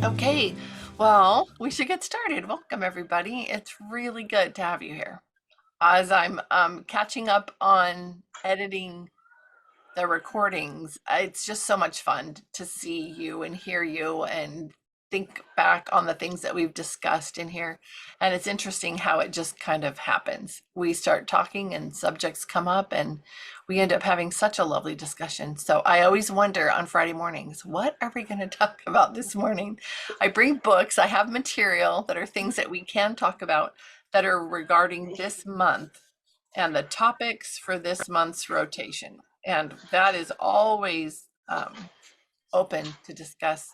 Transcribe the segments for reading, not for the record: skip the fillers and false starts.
Okay, well, we should get started. Welcome, everybody. It's really good to have you here. As I'm catching up on editing the recordings, it's just so much fun to see you and hear you and think back on the things that we've discussed in here. And it's interesting how it just kind of happens. We start talking and subjects come up and we end up having such a lovely discussion. So I always wonder on Friday mornings, what are we going to talk about this morning? I bring books, I have material that are things that we can talk about that are regarding this month and the topics for this month's rotation. And that is always open to discuss.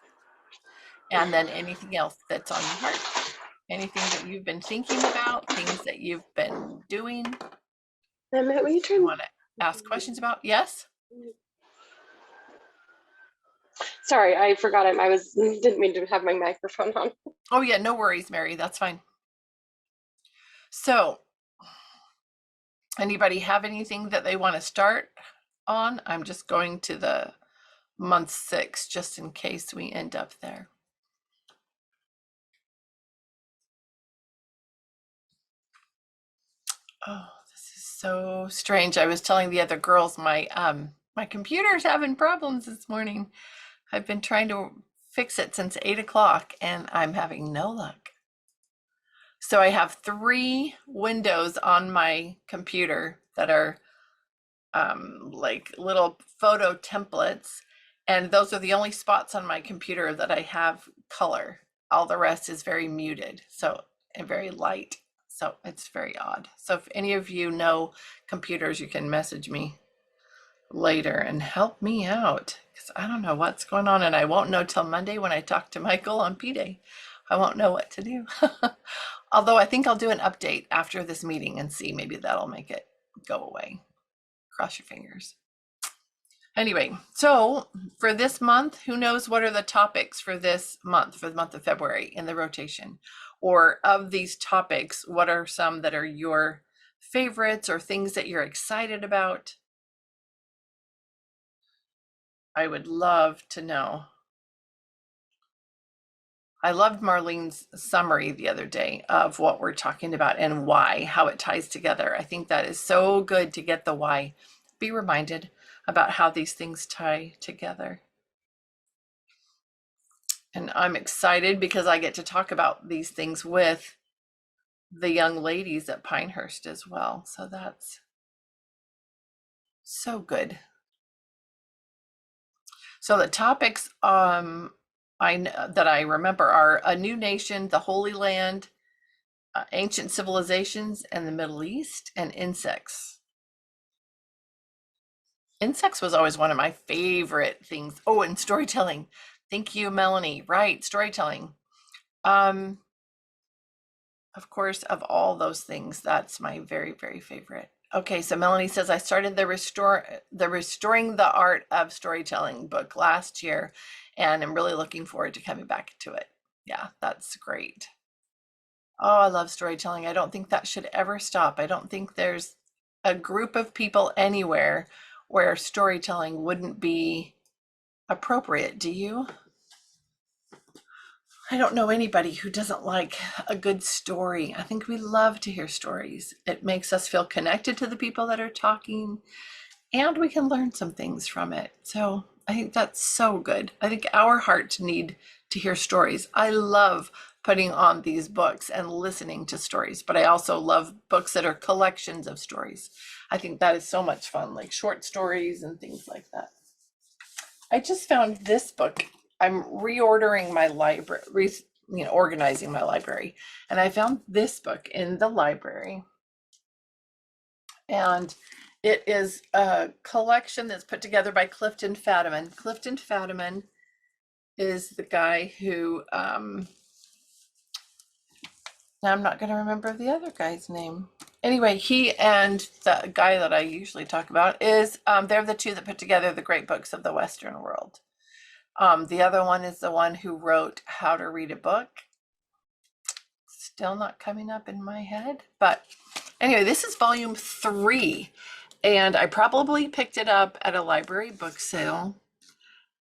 And then anything else that's on your heart, anything that you've been thinking about, things that you've been doing, Matt, will you you turn? want to ask questions about. Yes? Sorry, I forgot it. Didn't mean to have my microphone on. Oh yeah, no worries, Mary. That's fine. So, anybody have anything that they want to start on? I'm just going to the month 6 just in case we end up there. Oh, this is so strange. I was telling the other girls my computer's having problems this morning. I've been trying to fix it since 8 o'clock and I'm having no luck. So I have 3 windows on my computer that are like little photo templates, and those are the only spots on my computer that I have color. All the rest is very muted, so and very light. So it's very odd. So if any of you know computers, you can message me later and help me out because I don't know what's going on, and I won't know till Monday when I talk to Michael on P-Day. I won't know what to do. Although I think I'll do an update after this meeting and see, maybe that'll make it go away. Cross your fingers. Anyway, so for this month, who knows what are the topics for this month, for the month of February in the rotation? Or of these topics, what are some that are your favorites or things that you're excited about? I would love to know. I loved Marlene's summary the other day of what we're talking about and why, how it ties together. I think that is so good to get the why. Be reminded about how these things tie together. And I'm excited because I get to talk about these things with the young ladies at Pinehurst as well. So that's so good. So the topics that I remember are a new nation, the Holy Land, ancient civilizations, and the Middle East, and insects. Insects was always one of my favorite things. Oh, and storytelling. Thank you, Melanie. Right, storytelling. Of course, of all those things, that's my very, very favorite. Okay, so Melanie says, I started the Restoring the Art of Storytelling book last year, and I'm really looking forward to coming back to it. Yeah, that's great. Oh, I love storytelling. I don't think that should ever stop. I don't think there's a group of people anywhere where storytelling wouldn't be appropriate. Do you? I don't know anybody who doesn't like a good story. I think we love to hear stories. It makes us feel connected to the people that are talking, and we can learn some things from it. So I think that's so good. I think our hearts need to hear stories. I love putting on these books and listening to stories, but I also love books that are collections of stories. I think that is so much fun, like short stories and things like that. I just found this book. I'm reordering my library, organizing my library, and I found this book in the library. And it is a collection that's put together by Clifton Fadiman. Clifton Fadiman is the guy who, now I'm not going to remember the other guy's name. Anyway, he and the guy that I usually talk about is, they're the two that put together the great books of the Western world. The other one is the one who wrote How to Read a Book. Still not coming up in my head, but anyway, this is volume 3, and I probably picked it up at a library book sale,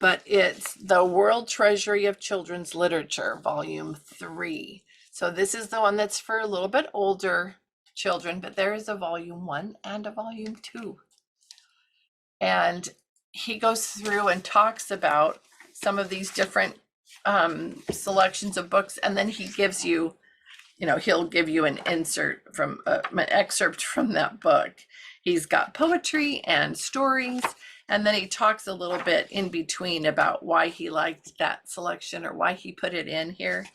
but it's The World Treasury of Children's Literature, Volume 3. So this is the one that's for a little bit older children, but there is a Volume 1 and a Volume 2. And he goes through and talks about some of these different selections of books, and then he gives you, he'll give you an insert from an excerpt from that book. He's got poetry and stories, and then he talks a little bit in between about why he liked that selection or why he put it in here.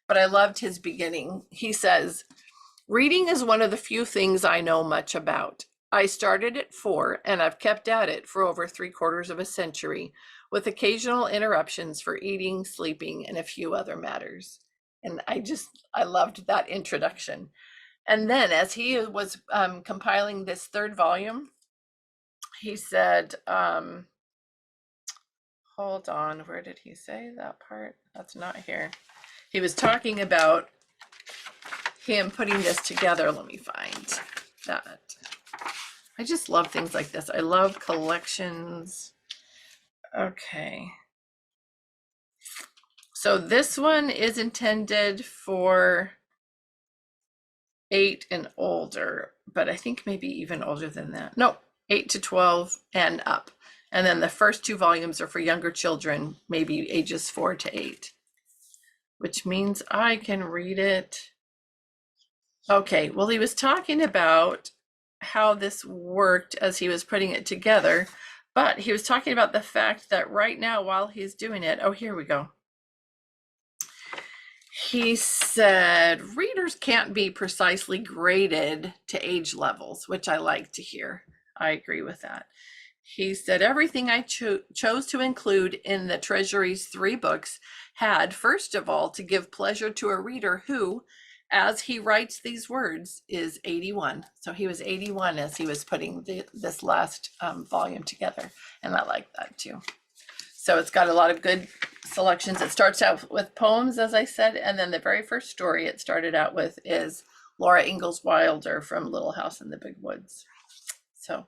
But I loved his beginning. He says, "Reading is one of the few things I know much about. I started at 4 and I've kept at it for over 3/4 of a century, with occasional interruptions for eating, sleeping, and a few other matters." And I loved that introduction. And then as he was compiling this 3rd volume, he said, hold on, where did he say that part? That's not here. He was talking about him putting this together. Let me find that. I just love things like this. I love collections. Okay. So this one is intended for 8 and older, but I think maybe even older than that. No, 8 to 12 and up. And then the first 2 volumes are for younger children, maybe ages 4 to 8, which means I can read it. Okay, well, he was talking about how this worked as he was putting it together, but he was talking about the fact that right now, while he's doing it, oh, here we go. He said readers can't be precisely graded to age levels, which I like to hear. I agree with that. He said everything I chose to include in the Treasury's 3 books had, first of all, to give pleasure to a reader who, as he writes these words, is 81. So he was 81 as he was putting this last volume together, and I like that too. So it's got a lot of good selections. It starts out with poems, as I said, and then the very first story it started out with is Laura Ingalls Wilder from Little House in the Big Woods. So,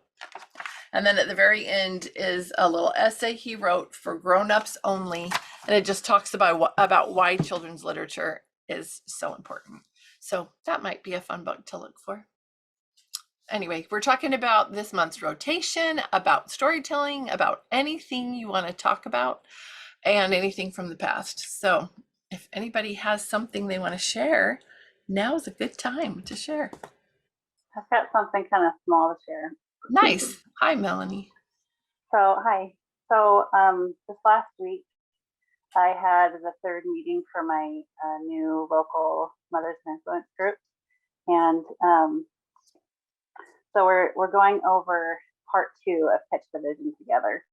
and then at the very end is a little essay he wrote for grown-ups only, and it just talks about why children's literature is so important. So that might be a fun book to look for. Anyway, we're talking about this month's rotation, about storytelling, about anything you want to talk about, and anything from the past. So if anybody has something they want to share, now is a good time to share. I've got something kind of small to share. Nice. Hi, Melanie. So, hi. So this last week, I had the 3rd meeting for my new local Mothers of Influence group. And so we're going over part 2 of Catch the Vision together.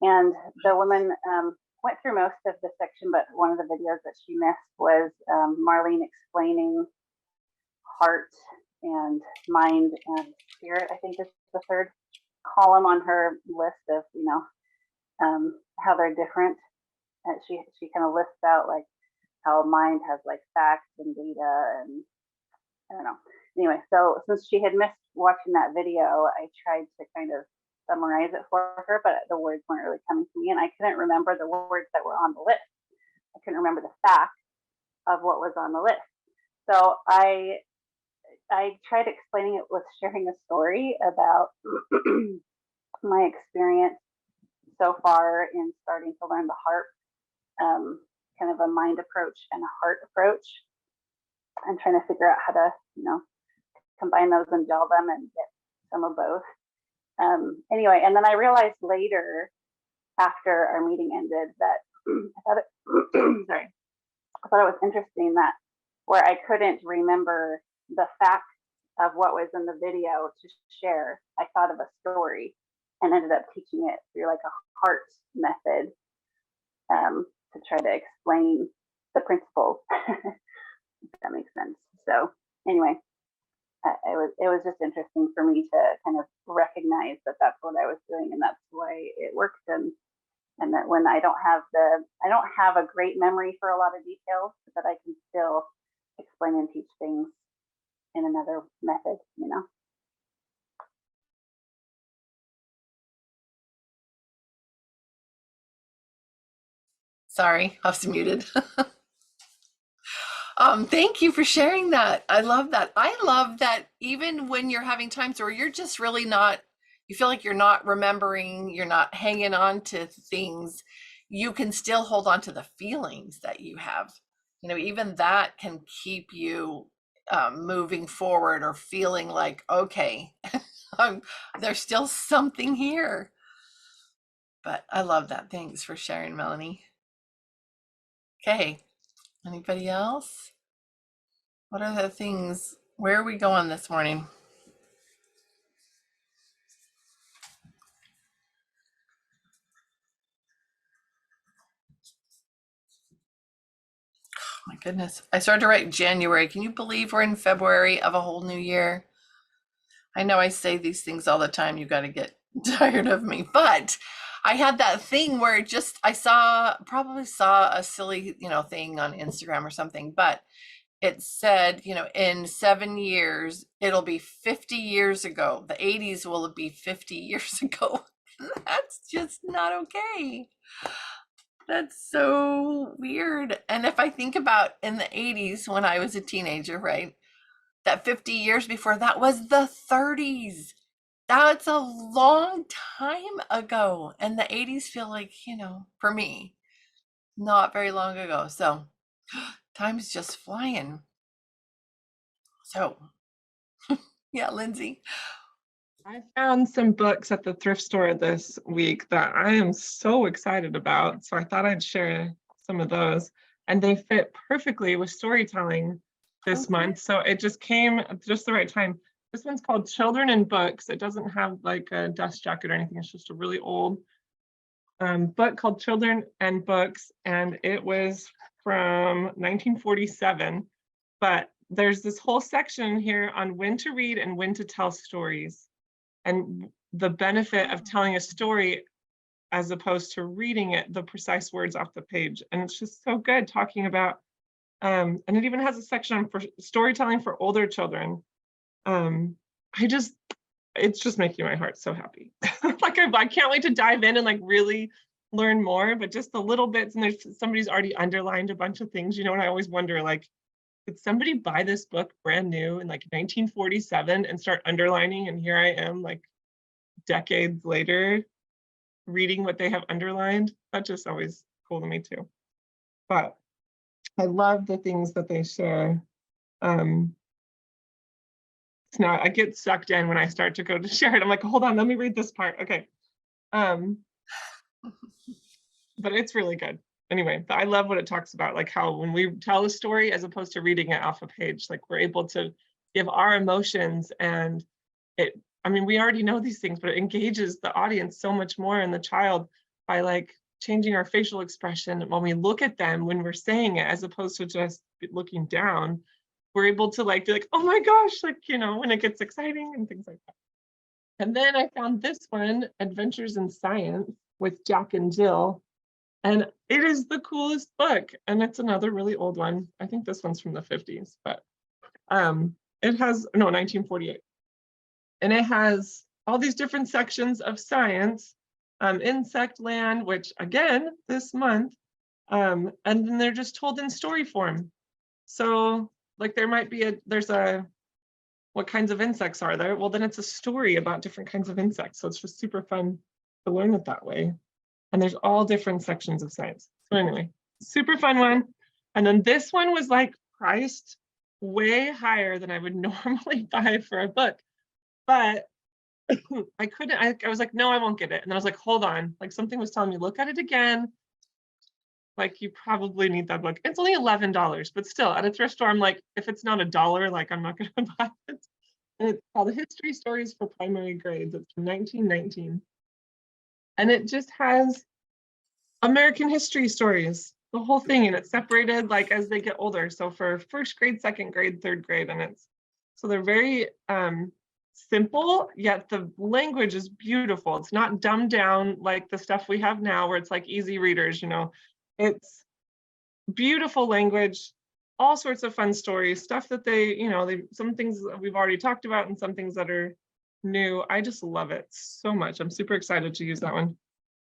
And the woman went through most of the section, but one of the videos that she missed was Marlene explaining heart and mind and spirit. I think this is the 3rd column on her list of, how they're different. And she kind of lists out like how mind has like facts and data and I don't know. Anyway, so since she had missed watching that video, I tried to kind of summarize it for her, but the words weren't really coming to me, and I couldn't remember the words that were on the list. I couldn't remember the fact of what was on the list. So I tried explaining it with sharing a story about my experience so far in starting to learn the harp, kind of a mind approach and a heart approach, and trying to figure out how to, combine those and gel them and get some of both. Anyway, and then I realized later, after our meeting ended, that I thought it was interesting that where I couldn't remember the facts of what was in the video to share, I thought of a story and ended up teaching it through like a heart method to try to explain the principles. If that makes sense. So anyway, it was just interesting for me to kind of recognize that that's what I was doing and that's why it worked, and that when I don't have a great memory for a lot of details, but I can still explain and teach things in another method, Sorry, I was muted. Thank you for sharing that. I love that. I love that even when you're having times where you're just really not, you feel like you're not remembering, you're not hanging on to things, you can still hold on to the feelings that you have. You know, even that can keep you moving forward or feeling like, okay, there's still something here. But I love that. Thanks for sharing, Melanie. Okay, anybody else? What are the things? Where are we going this morning? Oh my goodness. I started to write January. Can you believe we're in February of a whole new year? I know I say these things all the time. You got to get tired of me. But I had that thing where it just, probably saw a silly, thing on Instagram or something, but it said, in 7 years, it'll be 50 years ago. The 80s will be 50 years ago. That's just not okay. That's so weird. And if I think about in the 80s when I was a teenager, right? That 50 years before that was the 30s. That's a long time ago. And the 80s feel like, for me, not very long ago. So time's just flying. So, yeah, Lindsay. I found some books at the thrift store this week that I am so excited about. So I thought I'd share some of those. And they fit perfectly with storytelling this Okay. month. So it just came at just the right time. This one's called Children and Books. It doesn't have like a dust jacket or anything. It's just a really old book called Children and Books. And it was from 1947. But there's this whole section here on when to read and when to tell stories, and the benefit of telling a story as opposed to reading it, the precise words off the page. And it's just so good talking about, and it even has a section for storytelling for older children. It's just making my heart so happy. Like I can't wait to dive in and like really learn more, but just the little bits, and there's somebody's already underlined a bunch of things, and I always wonder, like, did somebody buy this book brand new in like 1947 and start underlining? And here I am, like decades later, reading what they have underlined. That's just always cool to me too. But I love the things that they share. Now I get sucked in when I start to go to share it. I'm like, hold on, let me read this part. Okay. But it's really good. Anyway, I love what it talks about, like how when we tell a story as opposed to reading it off a page, like we're able to give our emotions, and we already know these things, but it engages the audience so much more and the child by like changing our facial expression when we look at them when we're saying it, as opposed to just looking down. We're able to like be like, oh my gosh, like, when it gets exciting and things like that. And then I found this one, Adventures in Science with Jack and Jill. And it is the coolest book. And it's another really old one. I think this one's from the 50s, but it has, no, 1948. And it has all these different sections of science, insect land, which again, this month, and then they're just told in story form. So like there might be what kinds of insects are there? Well, then it's a story about different kinds of insects. So it's just super fun to learn it that way. And there's all different sections of science. So anyway, super fun one. And then this one was like priced way higher than I would normally buy for a book. But I couldn't, I was like, no, I won't get it. And I was like, hold on, like something was telling me, look at it again. Like you probably need that book. It's only $11, but still at a thrift store, I'm like, if it's not $1, like I'm not gonna buy it. And it's called History Stories for Primary Grades. It's from 1919. And it just has American history stories, the whole thing, and it's separated like as they get older. So for first grade, second grade, third grade, and so they're very simple, yet the language is beautiful. It's not dumbed down like the stuff we have now where it's like easy readers, It's beautiful language, all sorts of fun stories, stuff that some things that we've already talked about and some things that are new. I just love it so much. I'm super excited to use that one.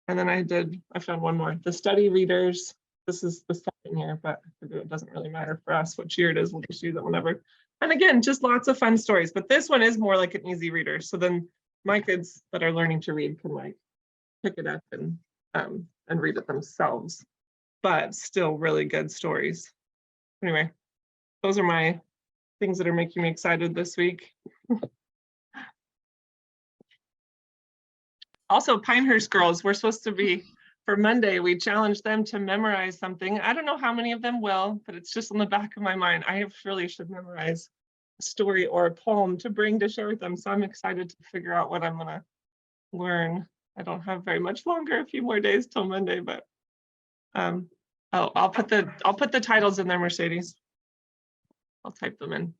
And then I found one more, The Study Readers this is the second year, but it doesn't really matter for us which year it is. We'll just use it whenever. And again, just lots of fun stories, but this one is more like an easy reader. So then my kids that are learning to read can like pick it up and read it themselves, but still really good stories. Anyway, those are my things that are making me excited this week. Also, Pinehurst girls, we're supposed to be, for Monday, we challenged them to memorize something. I don't know how many of them will, but it's just on the back of my mind. I really should memorize a story or a poem to bring to share with them. So I'm excited to figure out what I'm gonna learn. I don't have very much longer, a few more days till Monday, but I'll put the titles in there, Mercedes. I'll type them in.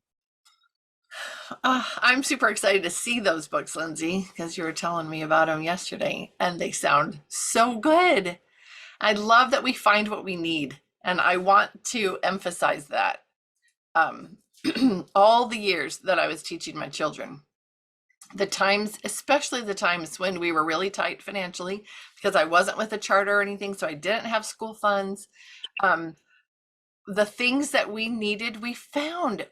I'm super excited to see those books, Lindsay, because you were telling me about them yesterday and they sound so good. I love that we find what we need. And I want to emphasize that. All the years that I was teaching my children, the times, especially the times when we were really tight financially, because I wasn't with a charter or anything, so I didn't have school funds. The things that we needed, we found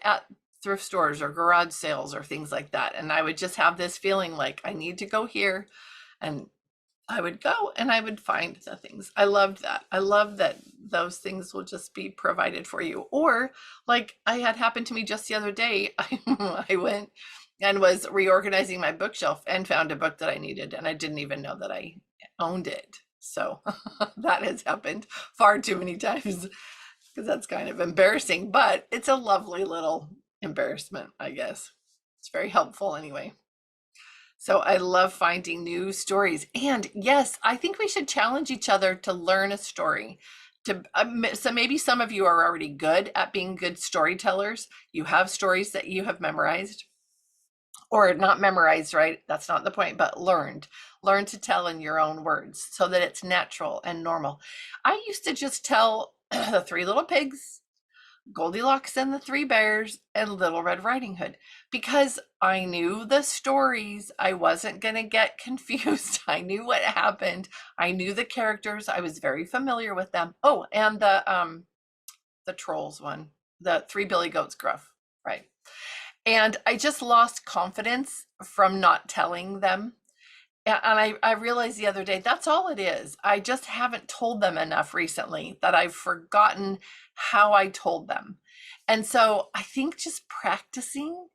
at thrift stores or garage sales or things like that. And I would just have this feeling like I need to go here, and I would go and I would find the things. I loved that. I love that those things will just be provided for you. Or like I had happened to me just the other day, I went and was reorganizing my bookshelf and found a book that I needed, and I didn't even know that I owned it. So that has happened far too many times, because that's kind of embarrassing, but it's a lovely little embarrassment, I guess. It's very helpful anyway. So I love finding new stories. And yes, I think we should challenge each other to learn a story. So maybe some of you are already good at being good storytellers. You have stories that you have memorized, or not memorized, right? That's not the point, but learned to tell in your own words so that it's natural and normal. I used to just tell the Three Little Pigs, Goldilocks and the Three Bears, and Little Red Riding Hood, because I knew the stories. I wasn't going to get confused. I knew what happened. I knew the characters. I was very familiar with them. Oh, and the trolls one, the Three Billy Goats Gruff, right? And I just lost confidence from not telling them. And I realized the other day, that's all it is. I just haven't told them enough recently that I've forgotten how I told them. And so I think just practicing,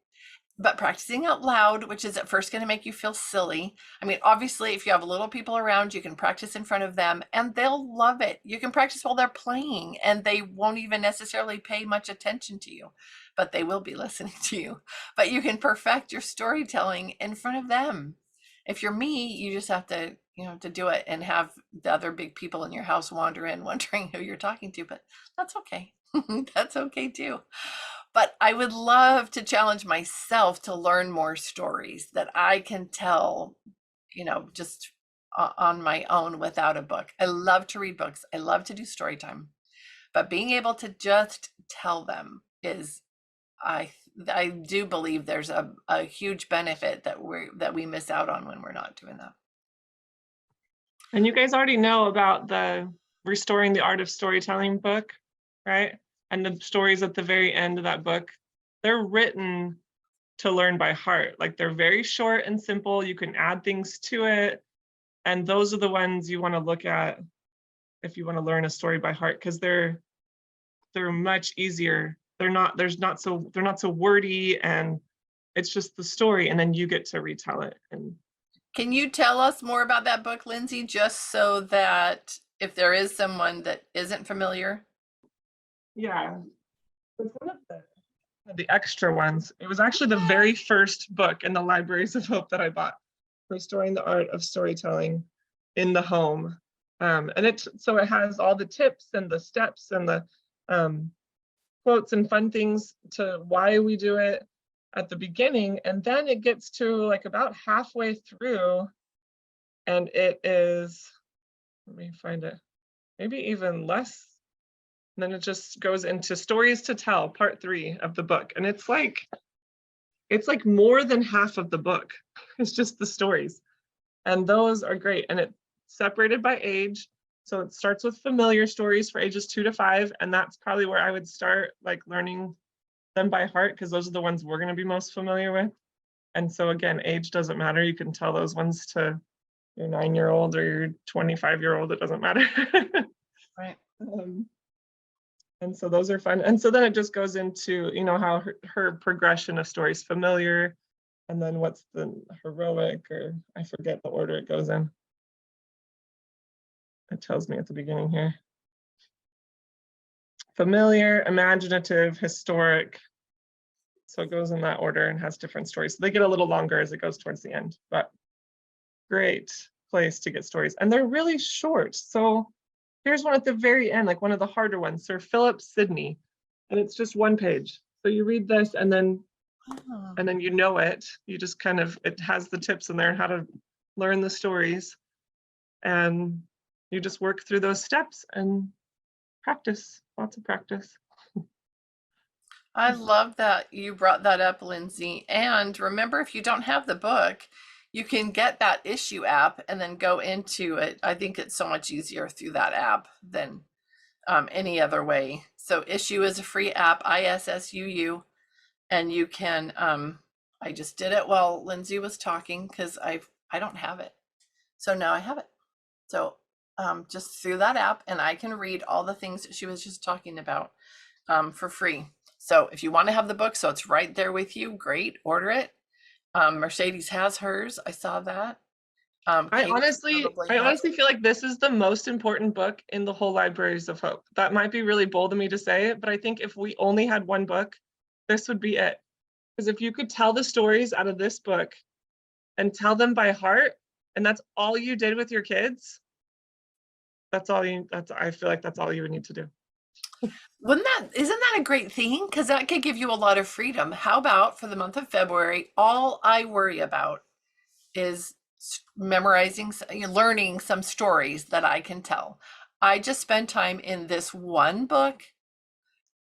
but practicing out loud, which is at first going to make you feel silly. I mean, obviously, if you have little people around, you can practice in front of them and they'll love it. You can practice while they're playing and they won't even necessarily pay much attention to you, but they will be listening to you. But you can perfect your storytelling in front of them. If you're me, you just have to, to do it and have the other big people in your house wander in wondering who you're talking to, but that's okay. That's okay too. But I would love to challenge myself to learn more stories that I can tell, just on my own without a book. I love to read books. I love to do story time, but being able to just tell them is, I do believe there's a huge benefit that we miss out on when we're not doing that. And you guys already know about the Restoring the Art of Storytelling book, right? And the stories at the very end of that book, they're written to learn by heart. Like they're very short and simple. You can add things to it. And those are the ones you want to look at if you want to learn a story by heart, because they're much easier. They're not so wordy, and it's just the story, and then you get to retell it. And can you tell us more about that book, Lindsay, just so that if there is someone that isn't familiar? Yeah, it's one of the extra ones. It was actually the very first book in the Libraries of Hope that I bought, Restoring the Art of Storytelling in the Home. And it has all the tips and the steps and the quotes and fun things to why we do it at the beginning, and then it gets to like about halfway through, and it is, let me find it, maybe even less. And then it just goes into Stories to Tell, part 3 of the book, and it's like more than half of the book. It's just the stories, and those are great, and it's separated by age. So it starts with familiar stories for ages 2 to 5, and that's probably where I would start, like learning them by heart, because those are the ones we're going to be most familiar with. And so again, age doesn't matter. You can tell those ones to your 9-year-old or your 25-year-old. It doesn't matter. Right. And so those are fun. And so then it just goes into, you know, how her progression of stories, familiar, and then what's the heroic, or I forget the order it goes in. It tells me at the beginning here. Familiar, imaginative, historic. So it goes in that order and has different stories. So they get a little longer as it goes towards the end, but great place to get stories. And they're really short. So here's one at the very end, like one of the harder ones, Sir Philip Sidney. And it's just 1 page. So you read this and then you know it. You just kind of, it has the tips in there how to learn the stories. And you just work through those steps and practice, lots of practice. I love that you brought that up, Lindsay. And remember, if you don't have the book, you can get that issue app and then go into it. I think it's so much easier through that app than any other way. So Issue is a free app, ISSUU, and you can, I just did it while Lindsay was talking because I don't have it. So now I have it. So just through that app, and I can read all the things that she was just talking about for free. So if you want to have the book, so it's right there with you, great, order it. Mercedes has hers. I saw that. I honestly feel like this is the most important book in the whole Libraries of Hope. That might be really bold of me to say it, but I think if we only had one book, this would be it. Because if you could tell the stories out of this book and tell them by heart, and that's all you did with your kids, I feel like that's all you would need to do. Isn't that a great thing? Because that could give you a lot of freedom. How about for the month of February, all I worry about is memorizing, learning some stories that I can tell. I just spend time in this one book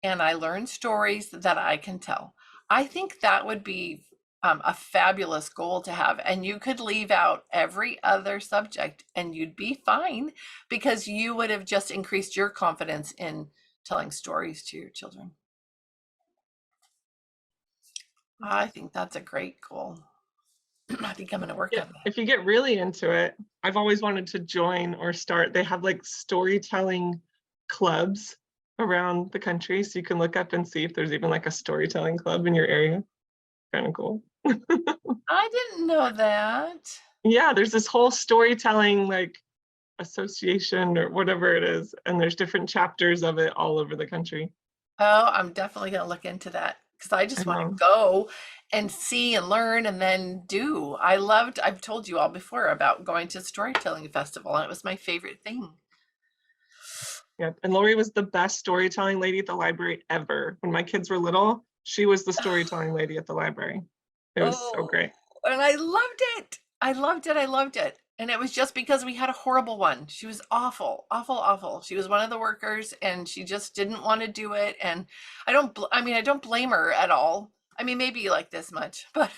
and I learn stories that I can tell. I think that would be a fabulous goal to have. And you could leave out every other subject and you'd be fine because you would have just increased your confidence in telling stories to your children. I think that's a great goal. I think I'm going to work on that. If you get really into it, I've always wanted to join or start. They have like storytelling clubs around the country. So you can look up and see if there's even like a storytelling club in your area. Kind of cool. I didn't know that. Yeah, there's this whole storytelling like association or whatever it is. And there's different chapters of it all over the country. Oh, I'm definitely going to look into that because I just want to go and see and learn and then do. I've told you all before about going to Storytelling Festival, and it was my favorite thing. Yeah, and Lori was the best storytelling lady at the library ever. When my kids were little, she was the storytelling lady at the library. It was so great. And I loved it. I loved it. I loved it. And it was just because we had a horrible one. She was awful, awful, awful. She was one of the workers and she just didn't want to do it. And I don't blame her at all. I mean, maybe like this much, but,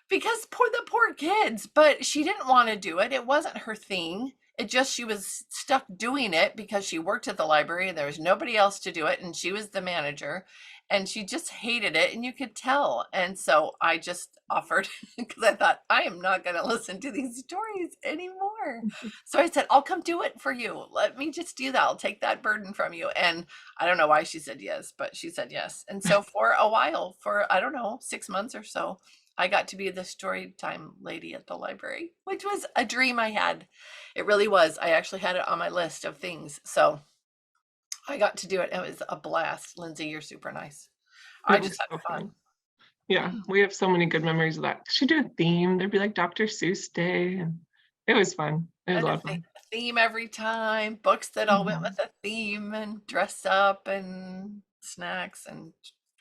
because the poor kids, but she didn't want to do it. It wasn't her thing. It just, she was stuck doing it because she worked at the library and there was nobody else to do it. And she was the manager and she just hated it and you could tell. And so I just offered because I thought I am not going to listen to these stories anymore. So I said, I'll come do it for you. Let me just do that. I'll take that burden from you. And I don't know why she said yes, but she said yes. And so for a while, for, I don't know, 6 months or so, I got to be the story time lady at the library, which was a dream I had. It really was. I actually had it on my list of things. So I got to do it. It was a blast. Lindsay, you're super nice. I just had fun. Yeah, we have so many good memories of that. She'd do a theme. There'd be like Dr. Seuss Day. And it was fun. It was a lot of fun. A theme every time. Books that all went with a theme and dress up and snacks and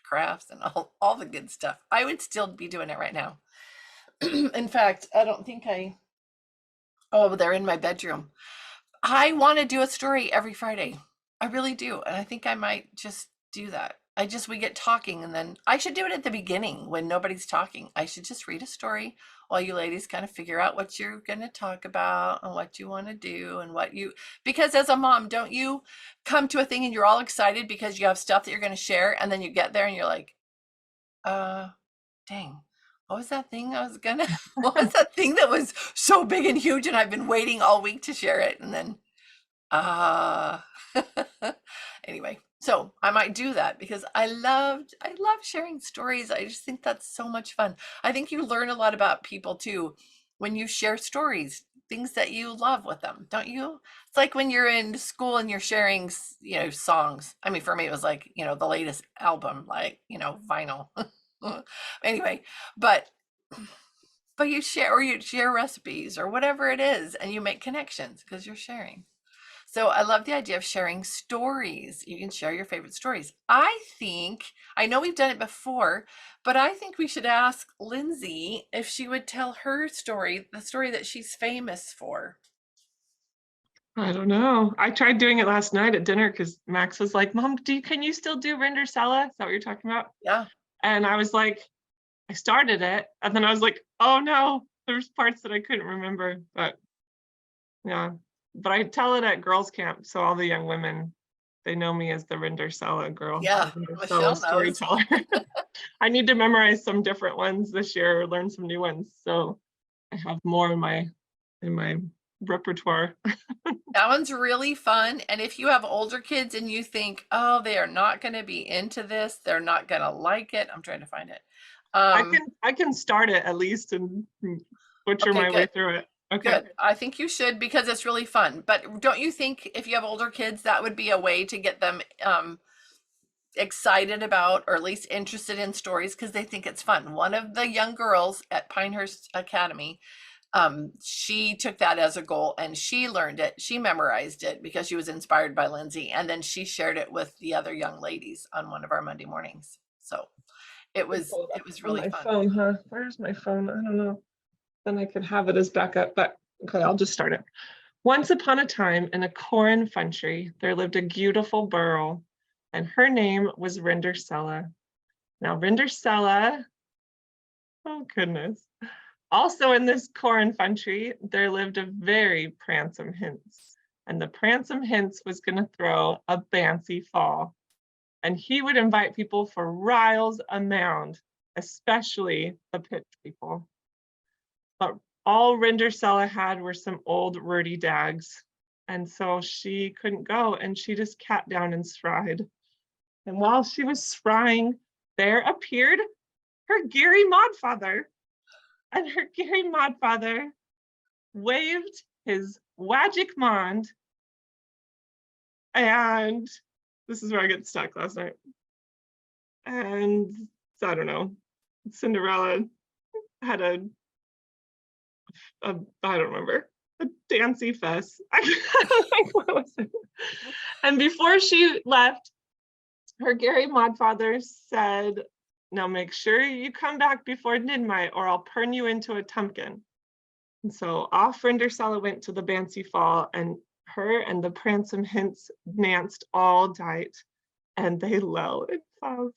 crafts and all the good stuff. I would still be doing it right now. In fact, I don't think they're in my bedroom. I want to do a story every Friday. I really do. And I think I might just do that. we get talking, and then I should do it at the beginning when nobody's talking. I should just read a story while you ladies kind of figure out what you're going to talk about and what you want to do and because as a mom, don't you come to a thing and you're all excited because you have stuff that you're going to share, and then you get there and you're like, dang, what was that thing what was that thing that was so big and huge and I've been waiting all week to share it? And then, uh, anyway, so I might do that because I love sharing stories. I just think that's so much fun. I think you learn a lot about people too when you share stories, things that you love with them, don't you? It's like when you're in school and you're sharing, songs. I mean, for me, it was like, the latest album, like, vinyl. Anyway, but you share recipes or whatever it is, and you make connections because you're sharing. So I love the idea of sharing stories. You can share your favorite stories. I know we've done it before, but I think we should ask Lindsay if she would tell her story, the story that she's famous for. I don't know. I tried doing it last night at dinner because Max was like, Mom, can you still do Rindersella? Is that what you're talking about? Yeah. And I was like, I started it, and then I was like, oh no, there's parts that I couldn't remember, but yeah. But I tell it at girls' camp, so all the young women, they know me as the Rindersella girl. Yeah, the Michelle knows. storyteller. I need to memorize some different ones this year or learn some new ones, so I have more in my repertoire. That one's really fun. And if you have older kids and you think, oh, they are not going to be into this, they're not going to like it. I'm trying to find it. I can start it at least and butcher my way through it. Okay. Good. I think you should because it's really fun. But don't you think if you have older kids, that would be a way to get them excited about, or at least interested in stories because they think it's fun? One of the young girls at Pinehurst Academy, she took that as a goal and she learned it. She memorized it because she was inspired by Lindsay, and then she shared it with the other young ladies on one of our Monday mornings. So it was really fun. Phone, huh? Where's my phone? I don't know. Then I could have it as backup, but okay, I'll just start it. Once upon a time in a corn country, there lived a beautiful girl, and her name was Rindersella. Now, Rindersella, oh goodness. Also in this corn country, there lived a very pransome hince, and the pransome hince was going to throw a fancy fall. And he would invite people for riles a mound, especially the pitch people. But all Rindersella had were some old wordy dags, and so she couldn't go, and she just cat down and scried. And while she was scrying, there appeared her Gary Modfather. And her Gary Modfather waved his wagic wand, and this is where I got stuck last night. And I don't know, Cinderella had I don't remember, a dancy fest. What was it? And before she left, her Gary Modfather said, now make sure you come back before midnight or I'll turn you into a tumpkin. And so off Rindersella went to the Bancy Fall, and her and the pransome hince danced all night, and they lulled in love.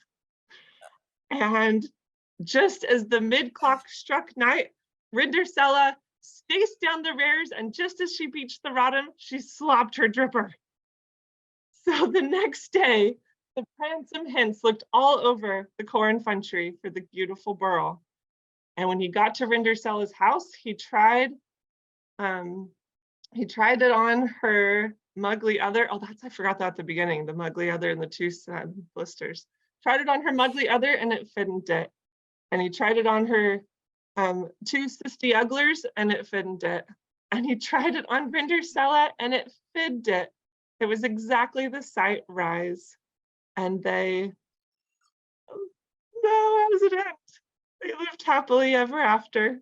And just as the mid-clock struck night, Rindersella spaced down the rears, and just as she beached the rottum, she slopped her dripper. So the next day, the pransome hince looked all over the corn country for the beautiful burl. And when he got to Rindersella's house, he tried it on her muggly other. Oh, I forgot that at the beginning, the muggly other and the two sad blisters. Tried it on her muggly other and it fidn't it. And he tried it on her two sisty ugglers and it fidn't it. And he tried it on Rindersella and it fidded it. It was exactly the sight rise. And they, no, as it ends, they lived happily ever after.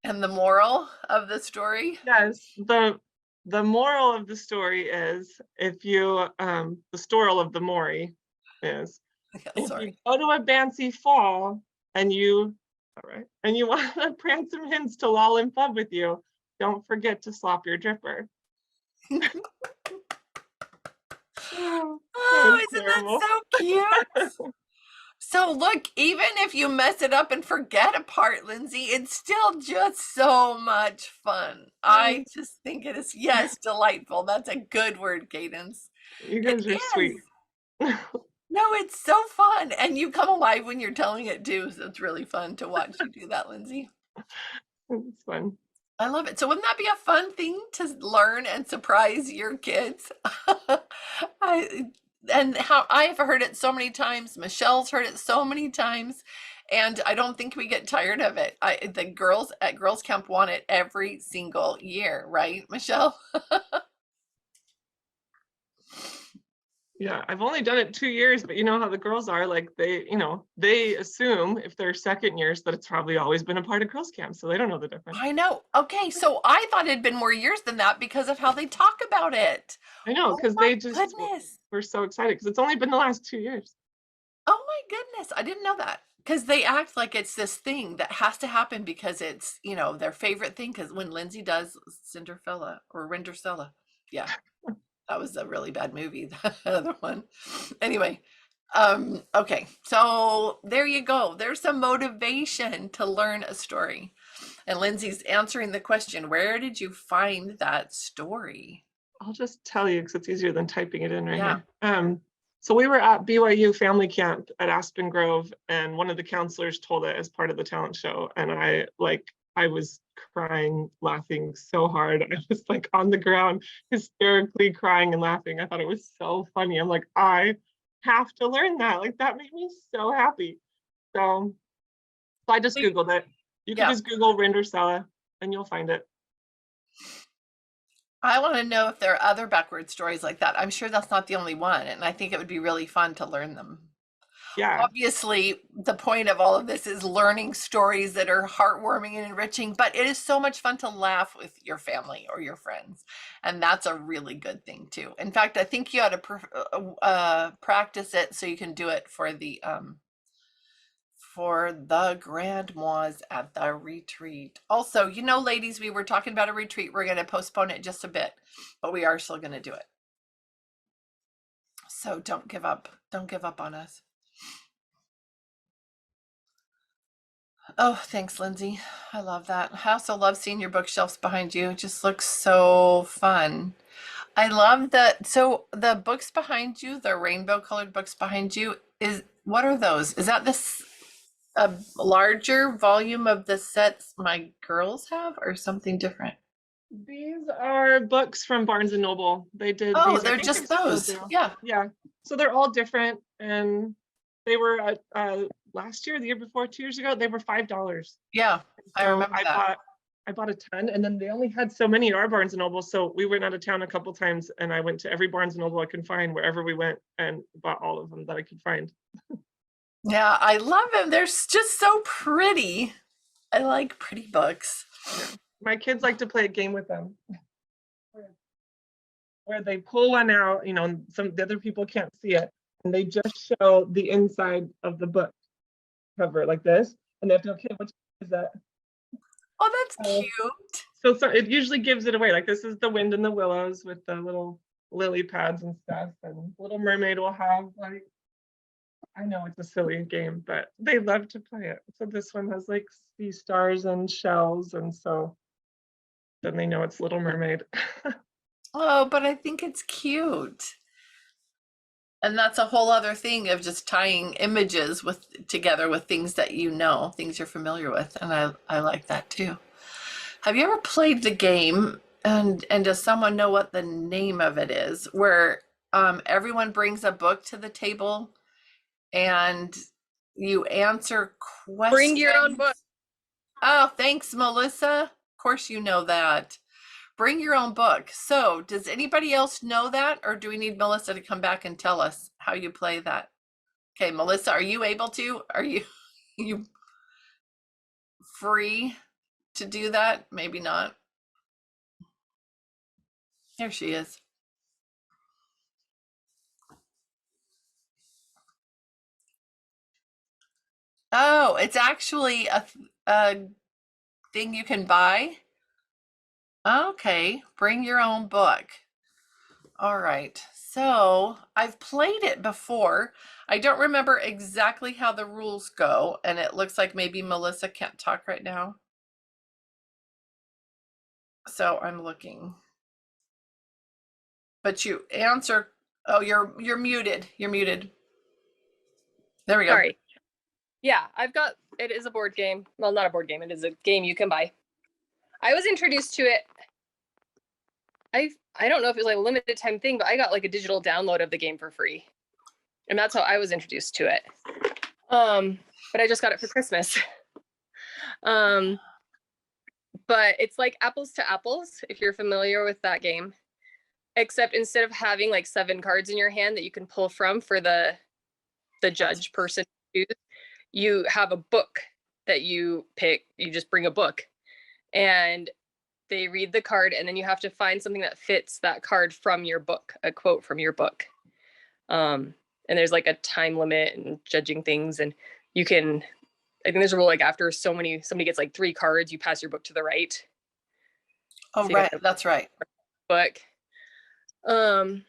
And the moral of the story? Yes, the moral of the story is, if you, the storal of the Maury is, if you go to a Bancy Fall and you, all right, and you want a pransome hince to loll in love with you, don't forget to slop your dripper. Oh, Oh, that's isn't that terrible. so cute? So look, even if you mess it up and forget a part, Lindsay, it's still just so much fun. I just think it is, yes, delightful. That's a good word, Cadence. You It guys are sweet. is. No, it's so fun. And you come alive when you're telling it too. So it's really fun to watch you do that, Lindsay. It's fun. I love it. So wouldn't that be a fun thing to learn and surprise your kids? I and how I've heard it so many times. Michelle's heard it so many times, and I don't think we get tired of it. The girls at girls camp want it every single year, right, Michelle? Yeah, I've only done it 2 years, but you know how the girls are, like they assume if they're second years that it's probably always been a part of girls camp, so they don't know the difference. I know. Okay, so I thought it'd been more years than that because of how they talk about it. I know, Oh because my they just goodness. were so excited because it's only been the last 2 years. Oh my goodness, I didn't know that. Because they act like it's this thing that has to happen because it's, their favorite thing. Because when Lindsay does Cinderella or Rindercella, yeah, that was a really bad movie, the other one. Anyway, okay, so there you go. There's some motivation to learn a story. And Lindsay's answering the question, where did you find that story? I'll just tell you because it's easier than typing it in right Yeah. here. So we were at BYU family camp at Aspen Grove, and one of the counselors told it as part of the talent show, and I was crying, laughing so hard. I was like on the ground, hysterically crying and laughing. I thought it was so funny. I'm like, I have to learn that. Like that made me so happy. So I just Googled it. You can Yeah. just Google Rindercella and you'll find it. I want to know if there are other backward stories like that. I'm sure that's not the only one, and I think it would be really fun to learn them. Yeah. Obviously, the point of all of this is learning stories that are heartwarming and enriching, but it is so much fun to laugh with your family or your friends, and that's a really good thing too. In fact, I think you ought to practice it so you can do it for the grand moise at the retreat. Also, ladies, we were talking about a retreat. We're going to postpone it just a bit, but we are still going to do it. So don't give up. Don't give up on us. Oh, thanks, Lindsay. I love that. I also love seeing your bookshelves behind you. It just looks so fun. I love that. So the books behind you, the rainbow colored books behind you, what are those? Is that a larger volume of the sets my girls have or something different? These are books from Barnes and Noble. They did Oh, these. I they're think just it's still those. there. Yeah. Yeah. So they're all different, and they were last year, the year before, 2 years ago, they were $5. Yeah. I So remember that. I bought a ton, and then they only had so many at our Barnes and Noble. So we went out of town a couple times, and I went to every Barnes and Noble I could find wherever we went, and bought all of them that I could find. Yeah, I love them. They're just so pretty. I like pretty books. My kids like to play a game with them where they pull one out, and the other people can't see it, and they just show the inside of the book cover like this, and they have to, okay, which is that? Oh, that's cute. So it usually gives it away. Like this is The Wind in the Willows with the little lily pads and stuff, and Little Mermaid will have like, I know it's a silly game, but they love to play it. So this one has like sea stars and shells, and so then they know it's Little Mermaid. Oh, but I think it's cute. And that's a whole other thing of just tying images together with things that things you're familiar with. And I like that too. Have you ever played the game, and does someone know what the name of it is, where everyone brings a book to the table and you answer questions? Bring your own book. Oh, thanks, Melissa. Of course you know that. Bring your own book. So does anybody else know that, or do we need Melissa to come back and tell us how you play that? Okay, Melissa, are you able to? Are you free to do that? Maybe not. There she is. Oh, it's actually a thing you can buy. Okay, bring your own book. All right, So I've played it before. I don't remember exactly how the rules go, and it looks like maybe Melissa can't talk right now. So I'm looking. But you answer. Oh, you're muted. You're muted. There we go. Sorry. Yeah, it is a board game. Well, not a board game. It is a game you can buy. I was introduced to it. I don't know if it was like a limited time thing, but I got like a digital download of the game for free. And that's how I was introduced to it. But I just got it for Christmas. But it's like apples to apples, if you're familiar with that game. Except instead of having like 7 cards in your hand that you can pull from for the judge person, you have a book that you pick. You just bring a book and they read the card, and then you have to find something that fits that card from your book, a quote from your book. And there's like a time limit and judging things, and you can, I think there's a rule like after somebody gets like 3 cards, you pass your book to the right. Oh, So you right. have That's right. book. But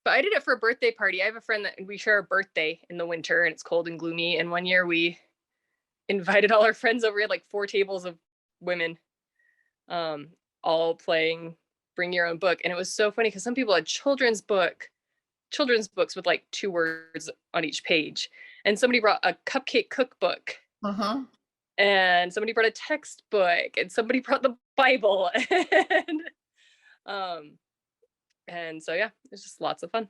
I did it for a birthday party. I have a friend that we share a birthday in the winter and it's cold and gloomy. And one year we invited all our friends over. We had like 4 tables of women, all playing bring your own book. And it was so funny because some people had children's books with like 2 words on each page. And somebody brought a cupcake cookbook. Mm-hmm. And somebody brought a textbook, and somebody brought the Bible. And so yeah, it's just lots of fun.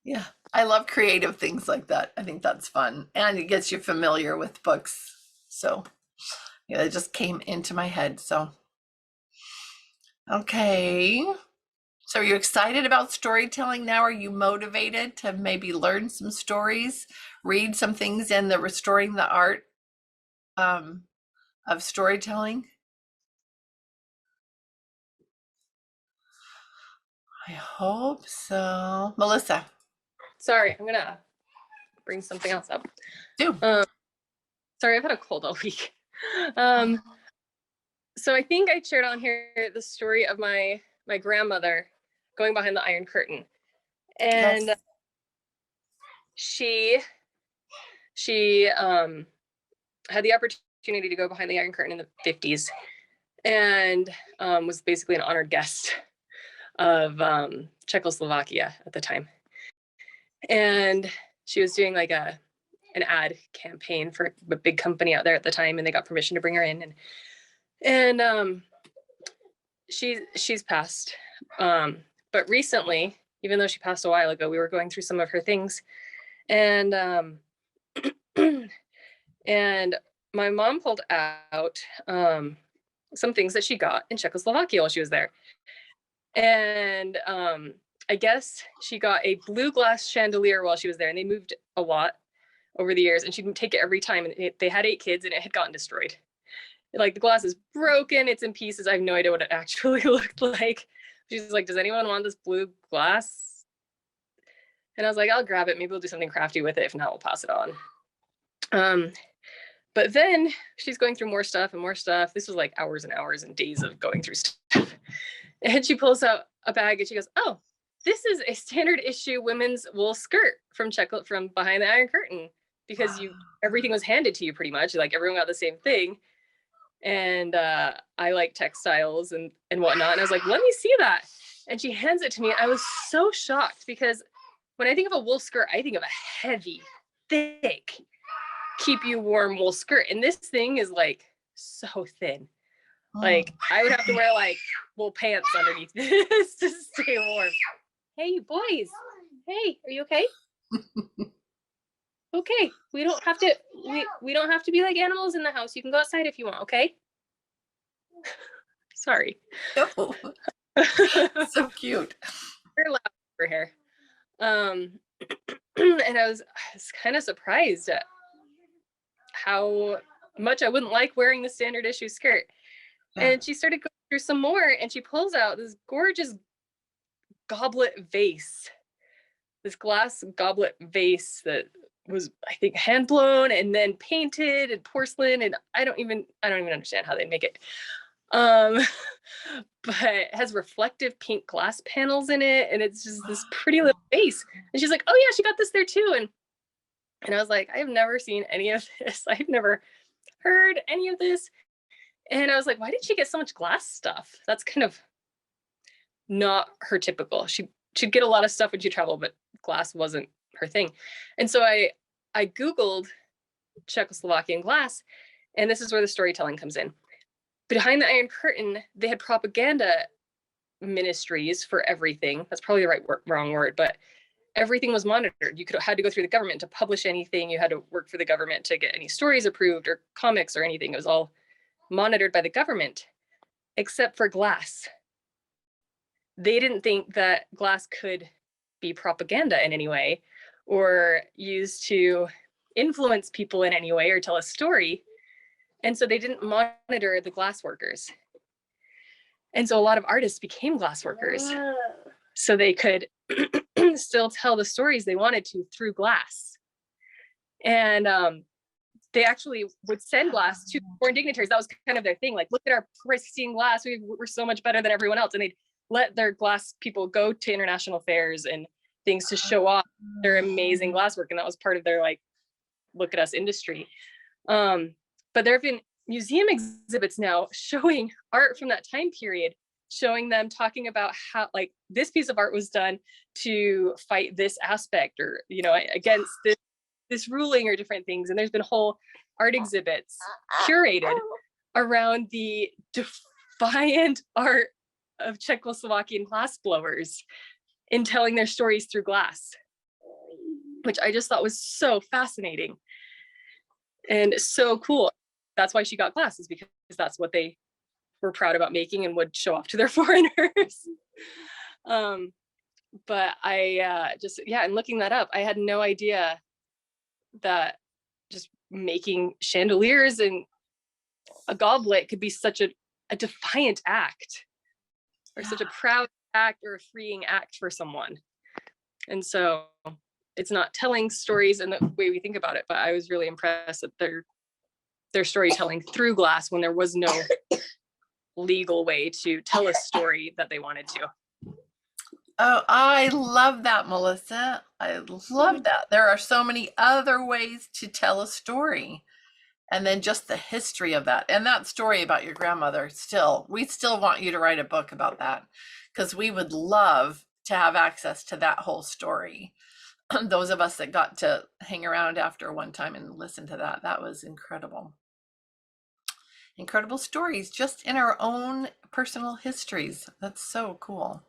Yeah, I love creative things like that. I think that's fun, and it gets you familiar with books. So yeah, it just came into my head. So okay, so are you excited about storytelling now? Are you motivated to maybe learn some stories, read some things in the Restoring the Art of Storytelling? I hope so. Melissa. Sorry, I'm gonna bring something else up. Do. Sorry, I've had a cold all week. So I think I shared on here the story of my grandmother going behind the Iron Curtain, and Yes. she had the opportunity to go behind the Iron Curtain in the 50s, and was basically an honored guest of Czechoslovakia at the time. And she was doing like an ad campaign for a big company out there at the time, and they got permission to bring her in. And she's passed. But recently, even though she passed a while ago, we were going through some of her things, and and my mom pulled out some things that she got in Czechoslovakia while she was there. And I guess she got a blue glass chandelier while she was there, and they moved a lot over the years, and she'd take it every time. And they had 8 kids, and it had gotten destroyed. Like the glass is broken, it's in pieces. I have no idea what it actually looked like. She's like, "Does anyone want this blue glass?" And I was like, "I'll grab it. Maybe we'll do something crafty with it. If not, we'll pass it on." But then she's going through more stuff and more stuff. This was like hours and hours and days of going through stuff. And she pulls out a bag and she goes, "Oh, this is a standard issue women's wool skirt from behind the Iron Curtain, because everything was handed to you pretty much. Like everyone got the same thing." And I like textiles and whatnot. And I was like, "Let me see that." And she hands it to me. I was so shocked, because when I think of a wool skirt, I think of a heavy, thick, keep you warm wool skirt. And this thing is like so thin. Like I would have to wear like wool pants underneath this to stay warm. Hey, boys. Hey, are you okay? Okay. We don't have to we don't have to be like animals in the house. You can go outside if you want, okay? Sorry. Oh, so cute. We're loud over here. And I was kind of surprised at how much I wouldn't like wearing the standard issue skirt. Yeah. And she started going through some more, and she pulls out this gorgeous goblet vase, this glass goblet vase that was, I think, hand blown and then painted and porcelain, and I don't even understand how they make it. but it has reflective pink glass panels in it, and it's just this pretty little vase. And she's like, "Oh yeah, she got this there too." And I was like, "I've never seen any of this. I've never heard any of this." And I was like, "Why did she get so much glass stuff? That's kind of not her typical. She'd get a lot of stuff when she traveled, but glass wasn't her thing." And so I Googled Czechoslovakian glass, and this is where the storytelling comes in. Behind the Iron Curtain, they had propaganda ministries for everything. That's probably the wrong word, but everything was monitored. You had to go through the government to publish anything. You had to work for the government to get any stories approved or comics or anything. It was all monitored by the government, except for glass. They didn't think that glass could be propaganda in any way or used to influence people in any way or tell a story. And so they didn't monitor the glass workers. And so a lot of artists became glass workers so they could still tell the stories they wanted to through glass. And they actually would send glass to foreign dignitaries. That was kind of their thing. Like, look at our pristine glass. We're so much better than everyone else. And they'd let their glass people go to international fairs and things to show off their amazing glasswork. And that was part of their, like, look at us industry. But there have been museum exhibits now showing art from that time period, showing them talking about how, like, this piece of art was done to fight this aspect, or, you know, against this ruling, or different things. And there's been whole art exhibits curated around the defiant art of Czechoslovakian glassblowers in telling their stories through glass, which I just thought was so fascinating and so cool. That's why she got glass, is because that's what they were proud about making and would show off to their foreigners. But I just, yeah, and looking that up, I had no idea that just making chandeliers and a goblet could be such a defiant act, or such a proud act, or a freeing act for someone. And so it's not telling stories in the way we think about it, but I was really impressed at their storytelling through glass when there was no legal way to tell a story that they wanted to. Oh, I love that, Melissa. I love that. There are so many other ways to tell a story. And then just the history of that. And that story about your grandmother, we still want you to write a book about that, because we would love to have access to that whole story. Those of us that got to hang around after one time and listen to that was incredible. Incredible stories just in our own personal histories. That's so cool.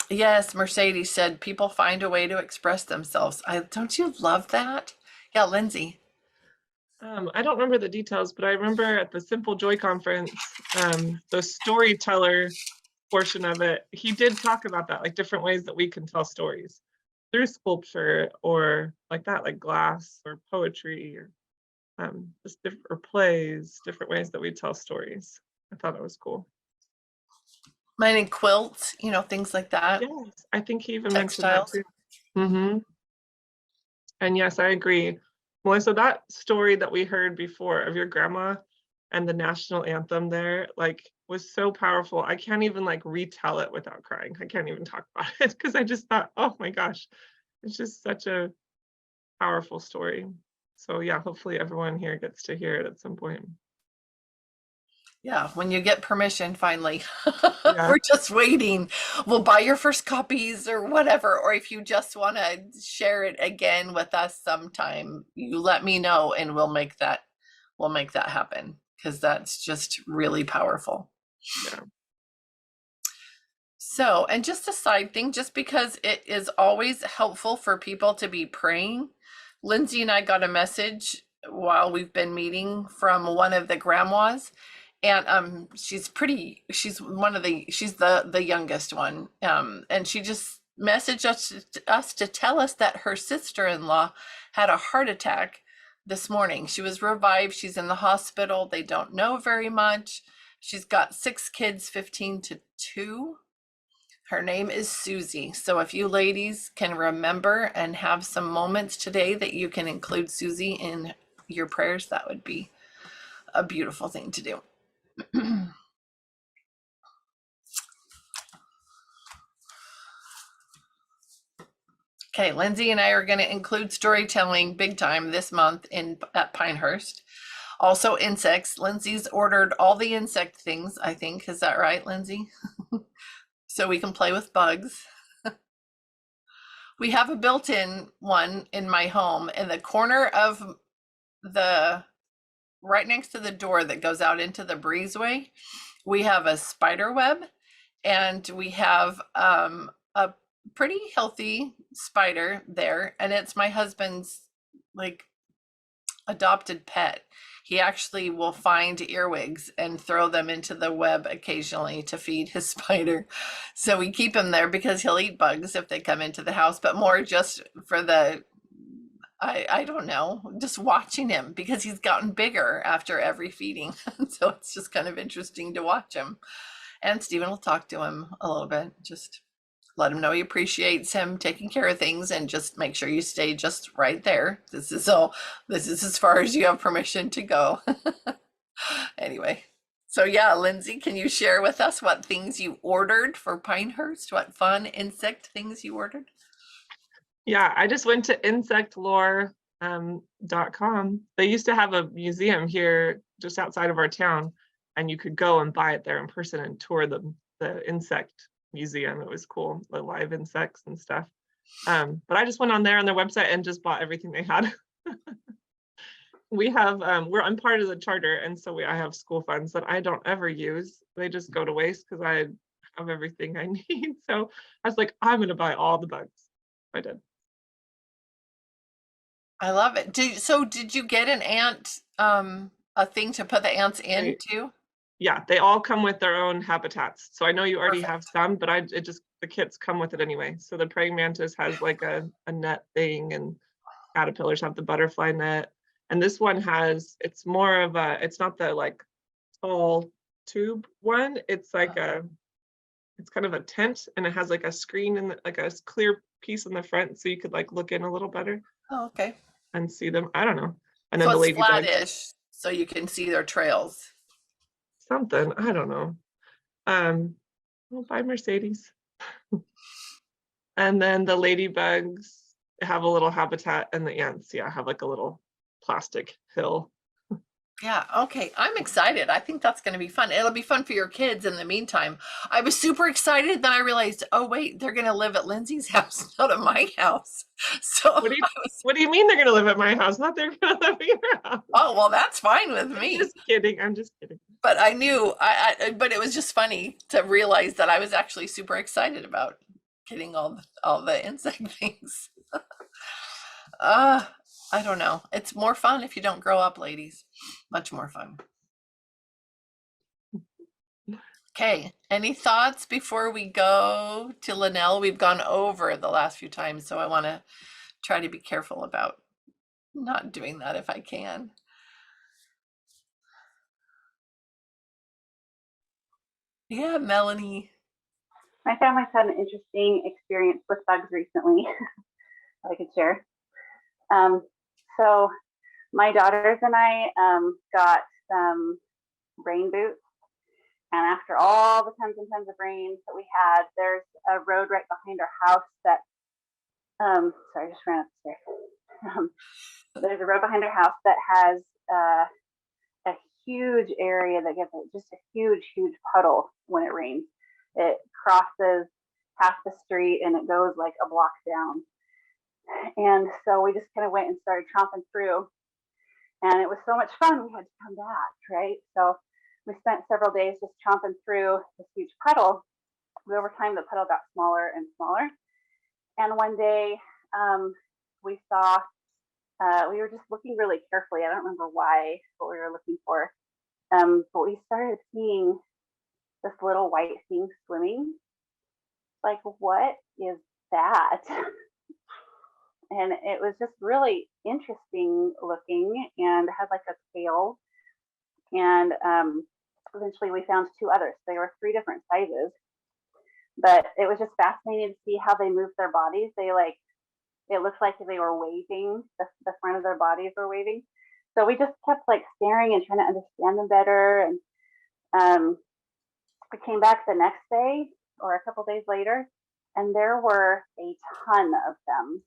Yes, Mercedes said people find a way to express themselves. Don't you love that? Yeah, Lindsay. I don't remember the details, but I remember at the Simple Joy conference, the storyteller portion of it, he did talk about that, like different ways that we can tell stories through sculpture, or like that, like glass or poetry, or just different, or plays, different ways that we tell stories. I thought it was cool. Mine and quilts, things like that. Yes, I think he even Textiles. mentioned that too. And yes, I agree. Melissa, that story that we heard before of your grandma and the national anthem there, like, was so powerful. I can't even like retell it without crying. I can't even talk about it, because I just thought, oh my gosh, it's just such a powerful story. So yeah, hopefully everyone here gets to hear it at some point. Yeah, when you get permission, finally. Yeah. We're just waiting. We'll buy your first copies or whatever. Or if you just want to share it again with us sometime, you let me know and we'll make that happen, because that's just really powerful. Yeah. So, and just a side thing, just because it is always helpful for people to be praying, Lindsay and I got a message while we've been meeting from one of the grandmas. And she's the youngest one. And she just messaged us to tell us that her sister-in-law had a heart attack this morning. She was revived. She's in the hospital. They don't know very much. She's got 6 kids, 15 to 2. Her name is Susie. So if you ladies can remember and have some moments today that you can include Susie in your prayers, that would be a beautiful thing to do. Okay, Lindsay and I are going to include storytelling big time this month at Pinehurst. Also insects. Lindsay's ordered all the insect things, I think. Is that right, Lindsay? So we can play with bugs. We have a built-in one in my home in the corner of right next to the door that goes out into the breezeway. We have a spider web, and we have a pretty healthy spider there, and it's my husband's like adopted pet. He actually will find earwigs and throw them into the web occasionally to feed his spider. So we keep him there because he'll eat bugs if they come into the house, but more just for I don't know, just watching him because he's gotten bigger after every feeding. So it's just kind of interesting to watch him. And Stephen will talk to him a little bit, just let him know he appreciates him taking care of things, and just make sure you stay just right there. This is as far as you have permission to go. Anyway, so yeah, Lindsay, can you share with us what things you ordered for Pinehurst? What fun insect things you ordered? Yeah, I just went to insectlore.com. They used to have a museum here just outside of our town, and you could go and buy it there in person and tour the insect museum. It was cool, the live insects and stuff. But I just went on there on their website and just bought everything they had. We have I'm part of the charter, and so I have school funds that I don't ever use. They just go to waste because I have everything I need. So I was like, I'm gonna buy all the bugs. I did. I love it. Did you get an ant a thing to put the ants into? Yeah, they all come with their own habitats. So I know you already have Perfect. some, but the kits come with it anyway. So the praying mantis has like a net thing, and caterpillars have the butterfly net. And this one it's more of it's not the like tall tube one. It's like it's kind of a tent, and it has like a screen and like a clear piece in the front, so you could like look in a little better Oh, okay. and see them. I don't know. And So then the it's ladybugs, flattish, so you can see their trails. something, I don't know. Well, bye Mercedes. And then the ladybugs have a little habitat, and the ants, yeah, have like a little plastic hill. Yeah, okay. I'm excited. I think that's going to be fun. It'll be fun for your kids in the meantime. I was super excited, then I realized, oh wait, they're going to live at Lindsay's house, not at my house. So What do you mean they're gonna live at my house? Not they're gonna live at your house. oh, well, that's fine with I'm me. just kidding. I'm just kidding. But I knew but it was just funny to realize that I was actually super excited about getting all the insect things. I don't know. It's more fun if you don't grow up, ladies. Much more fun. Okay, any thoughts before we go to Linnell? We've gone over the last few times, so I want to try to be careful about not doing that if I can. Yeah, Melanie. My family's had an interesting experience with bugs recently. I could share. So my daughters and I got some rain boots, and after all the tons and tons of rain that we had, there's a road right behind our house that sorry, I just ran up the stairs. There's a road behind our house that has a huge area that gets just a huge puddle when it rains. It crosses half the street and it goes like a block down. And so we just kind of went and started tromping through, and it was so much fun. We had to come back, right? So we spent several days just tromping through this huge puddle. But over time, the puddle got smaller and smaller. And one day we saw, we were just looking really carefully. I don't remember what we were looking for. But we started seeing this little white thing swimming. Like, what is that? And it was just really interesting looking, and had like a tail. And eventually we found two others. They were 3 different sizes, but it was just fascinating to see how they moved their bodies. It looked like they were waving, the front of their bodies were waving. So we just kept like staring and trying to understand them better. And we came back the next day or a couple days later, and there were a ton of them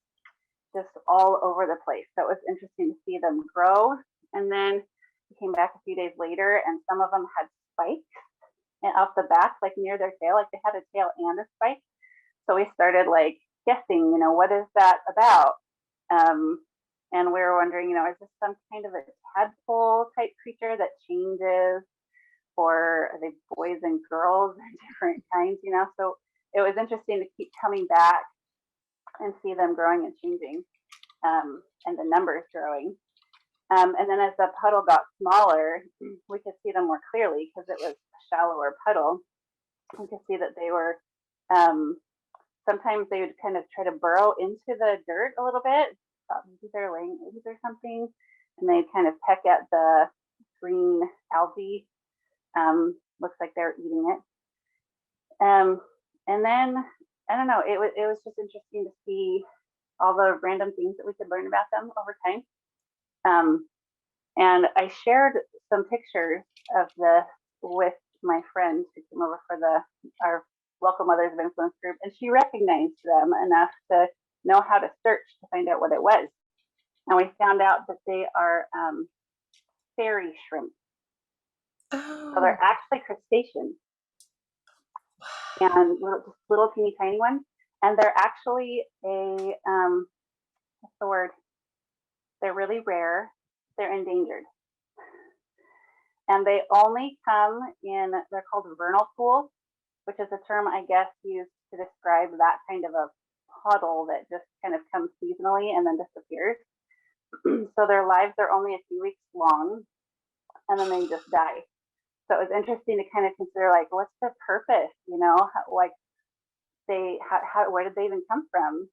just all over the place. So it was interesting to see them grow. And then we came back a few days later, and some of them had spikes and off the back, like near their tail, like they had a tail and a spike. So we started like guessing, you know, what is that about? And we were wondering, you know, is this some kind of a tadpole type creature that changes, or are they boys and girls, different kinds, you know? So it was interesting to keep coming back and see them growing and changing, and the numbers growing. And then as the puddle got smaller, we could see them more clearly because it was a shallower puddle. We could see that they were, sometimes they would kind of try to burrow into the dirt a little bit. Thought maybe they're laying eggs or something. And they kind of peck at the green algae. Looks like they're eating it. And then, I don't know, it was just interesting to see all the random things that we could learn about them over time. And I shared some pictures of this with my friend who came over for our local Mothers of Influence group, and she recognized them enough to know how to search to find out what it was. And we found out that they are fairy shrimp. So they're actually crustaceans, and little teeny tiny ones. And they're actually what's the word? They're really rare. They're endangered. And they only come in, they're called vernal pools, which is a term, I guess, used to describe that kind of a puddle that just kind of comes seasonally and then disappears. So their lives are only a few weeks long, and then they just die. So it was interesting to kind of consider, like, what's the purpose, you know, like where did they even come from?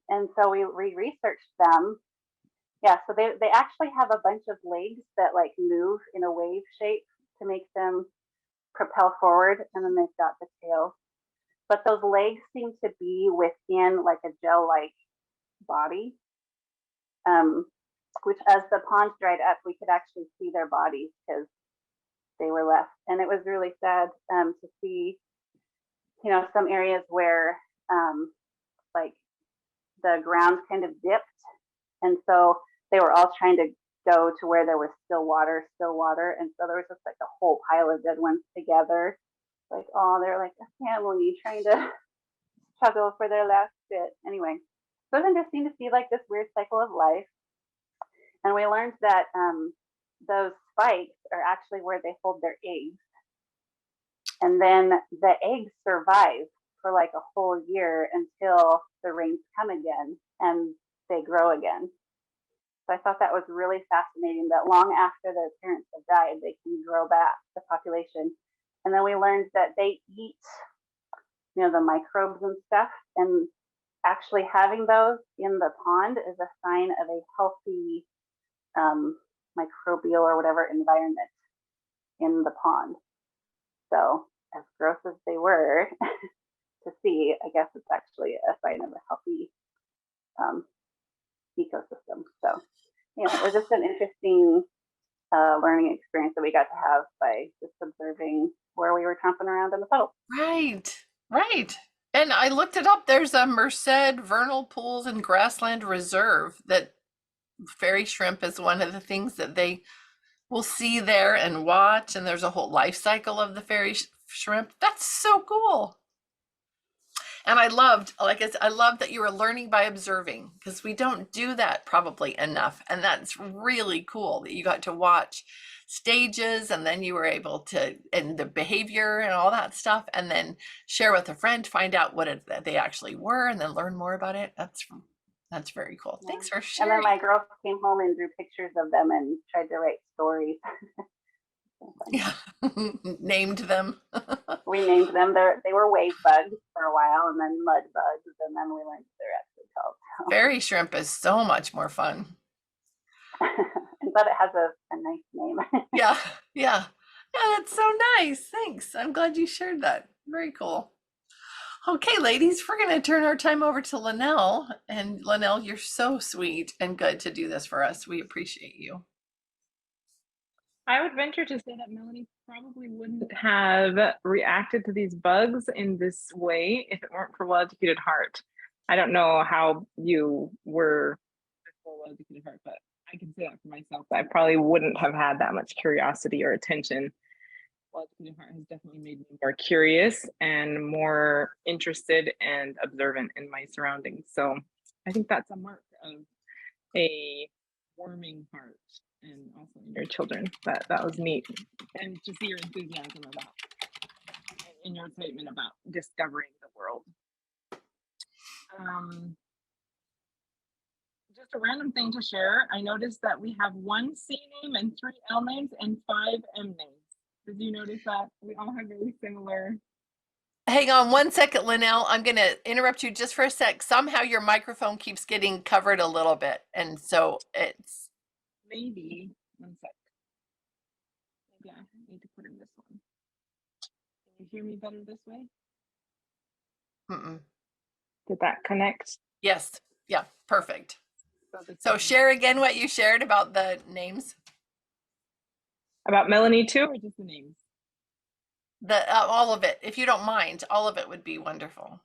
And so we researched them. Yeah, so they actually have a bunch of legs that like move in a wave shape to make them propel forward, and then they've got the tail. But those legs seem to be within like a gel-like body, which as the pond dried up, we could actually see their bodies because they were left. And it was really sad to see, you know, some areas where like the ground kind of dipped. And so they were all trying to go to where there was still water. And so there was just like a whole pile of dead ones together. Like, oh, they're like a family trying to struggle for their last bit. Anyway, so it was interesting to see like this weird cycle of life. And we learned that those spikes are actually where they hold their eggs. And then the eggs survive for like a whole year until the rains come again and they grow again. So I thought that was really fascinating that long after their parents have died, they can grow back the population. And then we learned that they eat, you know, the microbes and stuff. And actually having those in the pond is a sign of a healthy microbial or whatever environment in the pond. So as gross as they were to see, I guess it's actually a sign of a healthy ecosystem. So, you know, it was just an interesting learning experience that we got to have by just observing where we were tromping around in the puddle. Right. And I looked it up. There's a Merced Vernal Pools and Grassland Reserve that fairy shrimp is one of the things that they will see there and watch. And there's a whole life cycle of the fairy shrimp. That's so cool. And I loved, like I love that you were learning by observing, because we don't do that probably enough. And that's really cool that you got to watch stages, and then you were able to, and the behavior and all that stuff, and then share with a friend, find out what they actually were, and then learn more about it. That's very cool. Yeah. Thanks for sharing. And then my girls came home and drew pictures of them and tried to write stories. Yeah, named them. We named them. They were wave bugs for a while, and then mud bugs, and then we learned what they're actually called. So. Fairy shrimp is so much more fun. But it has a nice name. Yeah, that's so nice. Thanks. I'm glad you shared that. Very cool. Okay, ladies, we're going to turn our time over to Linnell. And Linnell, you're so sweet and good to do this for us. We appreciate you. I would venture to say that Melanie probably wouldn't have reacted to these bugs in this way if it weren't for Well Educated Heart. I don't know how you were before Well Educated Heart, but I can say that for myself. I probably wouldn't have had that much curiosity or attention. Well Educated Heart has definitely made me more curious and more interested and observant in my surroundings. So I think that's a mark of a warming heart, and also in your children. That was neat, and to see your enthusiasm about in your statement about discovering the world. Just a random thing to share. I noticed that we have 1 C name and 3 L names and 5 M names. Did you notice that we all have very similar? Hang on one second, Linnell. I'm going to interrupt you just for a sec. Somehow your microphone keeps getting covered a little bit. And so it's. Maybe, 1 sec. Maybe I need to put in this one. Can you hear me better this way? Mm-mm. Did that connect? Yes. Yeah. Perfect. this So is share again what you shared about the names. about Melanie too, or just the names? All of it. If you don't mind, all of it would be wonderful.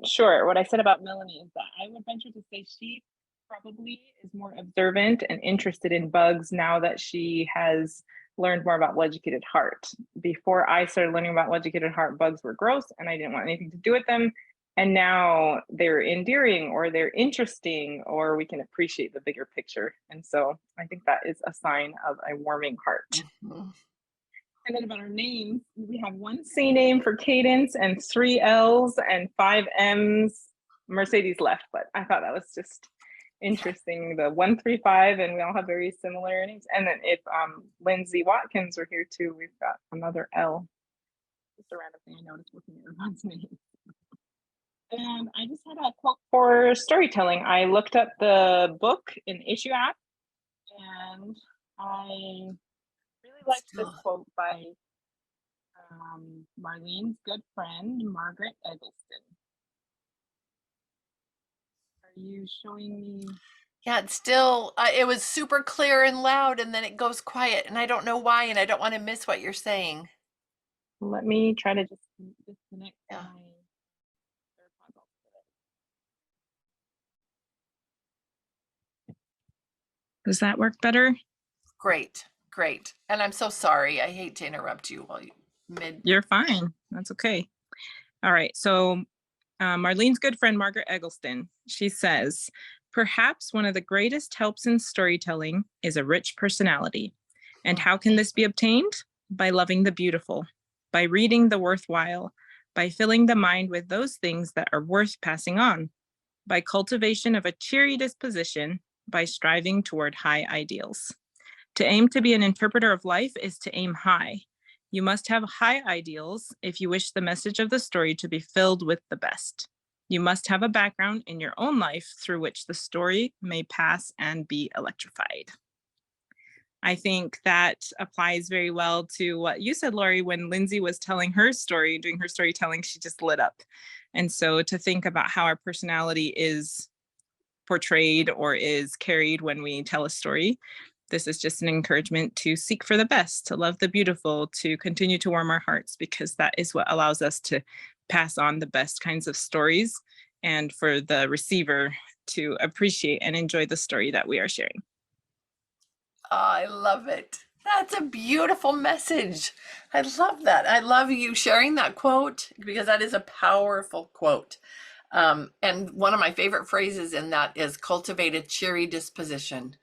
Sure. What I said about Melanie is that I would venture to say she probably is more observant and interested in bugs now that she has learned more about Well Educated Heart. Before I started learning about Well Educated Heart, bugs were gross and I didn't want anything to do with them. And now they're endearing, or they're interesting, or we can appreciate the bigger picture. And so I think that is a sign of a warming heart. Mhm. And then about our names, we have 1 C name for Cadence and 3 L's and 5 M's. Mercedes left, but I thought that was just interesting. The 135, and we all have very similar names. And then if Lindsay Watkins were here too, we've got another L. Just a random thing I noticed looking at everyone's names. And I just had a quote for storytelling. I looked up the book in Issue app, and I really liked this quote by Marlene's good friend, Margaret Eggleston. Are you showing me? Yeah, it's still, it was super clear and loud, and then it goes quiet, and I don't know why, and I don't want to miss what you're saying. Let me try to just disconnect Yeah. my AirPods. Does that work better? Great, great. And I'm so sorry. I hate to interrupt you while you mid. You're fine. That's okay. All right. So Marlene's good friend, Margaret Eggleston, she says, perhaps one of the greatest helps in storytelling is a rich personality. And how can this be obtained? By loving the beautiful, by reading the worthwhile, by filling the mind with those things that are worth passing on, by cultivation of a cheery disposition, by striving toward high ideals. To aim to be an interpreter of life is to aim high. You must have high ideals if you wish the message of the story to be filled with the best. You must have a background in your own life through which the story may pass and be electrified. I think that applies very well to what you said, Lori, when Lindsay was telling her story, doing her storytelling, she just lit up. And so to think about how our personality is portrayed or is carried when we tell a story, this is just an encouragement to seek for the best, to love the beautiful, to continue to warm our hearts, because that is what allows us to pass on the best kinds of stories, and for the receiver to appreciate and enjoy the story that we are sharing. I love it. That's a beautiful message. I love that. I love you sharing that quote, because that is a powerful quote. And one of my favorite phrases in that is cultivate a cheery disposition.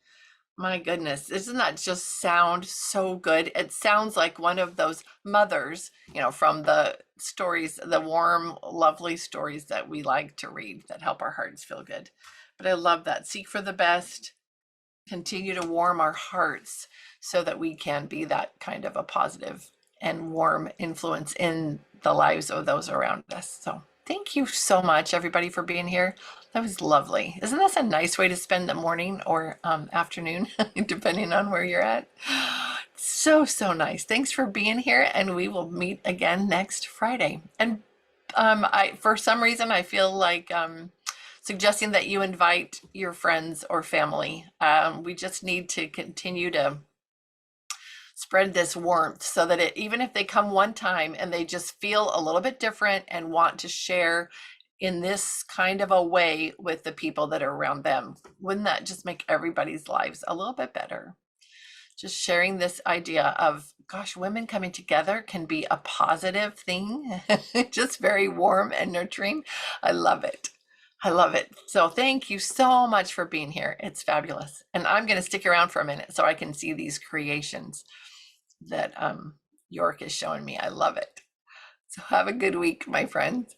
My goodness, doesn't that just sound so good? It sounds like one of those mothers, from the stories, the warm, lovely stories that we like to read that help our hearts feel good. But I love that. Seek for the best, continue to warm our hearts so that we can be that kind of a positive and warm influence in the lives of those around us. So thank you so much, everybody, for being here. That was lovely. Isn't this a nice way to spend the morning or afternoon, depending on where you're at? So nice. Thanks for being here, and we will meet again next Friday. And For some reason, I feel like suggesting that you invite your friends or family. We just need to continue to spread this warmth so that even if they come one time and they just feel a little bit different and want to share in this kind of a way with the people that are around them, wouldn't that just make everybody's lives a little bit better? Just sharing this idea of, gosh, women coming together can be a positive thing, just very warm and nurturing. I love it. I love it. So thank you so much for being here. It's fabulous. And I'm going to stick around for a minute so I can see these creations that York is showing me. I love it. So have a good week, my friends.